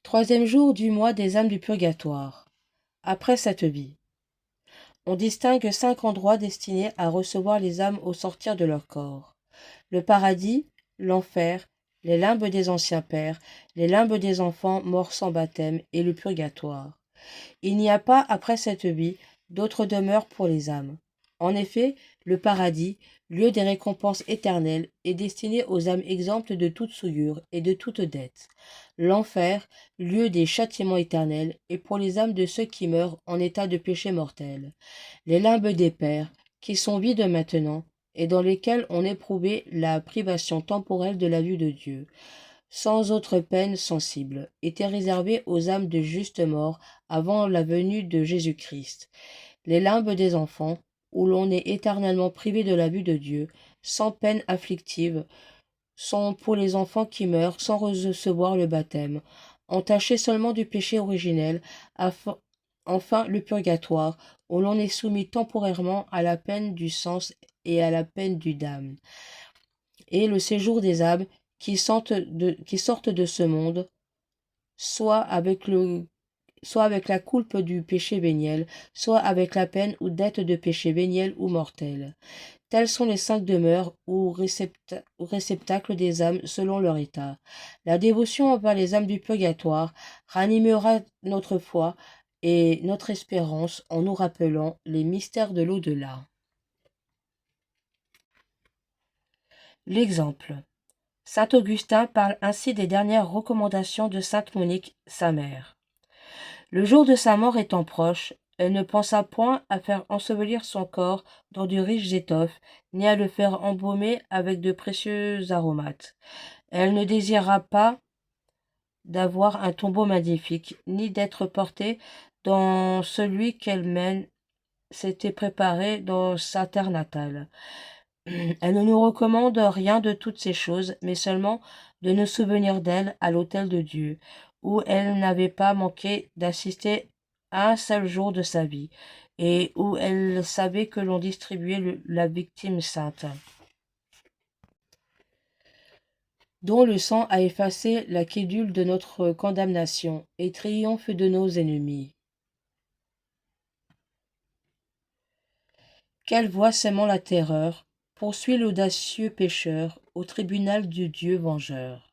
Troisième jour du mois des âmes du purgatoire. Après cette vie, on distingue 5 endroits destinés à recevoir les âmes au sortir de leur corps. Le paradis, l'enfer, les limbes des anciens pères, les limbes des enfants morts sans baptême et le purgatoire. Il n'y a pas, après cette vie, d'autre demeure pour les âmes. En effet, le paradis, lieu des récompenses éternelles, est destiné aux âmes exemptes de toute souillure et de toute dette. L'enfer, lieu des châtiments éternels, est pour les âmes de ceux qui meurent en état de péché mortel. Les limbes des pères, qui sont vides maintenant, et dans lesquels on éprouvait la privation temporelle de la vue de Dieu, sans autre peine sensible, étaient réservées aux âmes de juste mort avant la venue de Jésus-Christ. Les limbes des enfants, où l'on est éternellement privé de la vue de Dieu, sans peine afflictive, sont pour les enfants qui meurent sans recevoir le baptême, entachés seulement du péché originel, enfin le purgatoire, où l'on est soumis temporairement à la peine du sens et à la peine du damne, et le séjour des âmes qui sortent de ce monde, soit avec la coulpe du péché véniel, soit avec la peine ou dette de péché véniel ou mortel. Tels sont les 5 demeures ou réceptacles des âmes selon leur état. La dévotion envers les âmes du purgatoire ranimera notre foi et notre espérance en nous rappelant les mystères de l'au-delà. L'exemple. Saint Augustin parle ainsi des dernières recommandations de sainte Monique, sa mère. Le jour de sa mort étant proche, elle ne pensa point à faire ensevelir son corps dans de riches étoffes, ni à le faire embaumer avec de précieux aromates. Elle ne désira pas d'avoir un tombeau magnifique, ni d'être portée dans celui qu'elle-même s'était préparé dans sa terre natale. Elle ne nous recommande rien de toutes ces choses, mais seulement de nous souvenir d'elle à l'autel de Dieu, où elle n'avait pas manqué d'assister à un seul jour de sa vie, et où elle savait que l'on distribuait la victime sainte, dont le sang a effacé la quédule de notre condamnation et triomphe de nos ennemis. Quelle voix sèmant la terreur poursuit l'audacieux pécheur au tribunal du Dieu vengeur.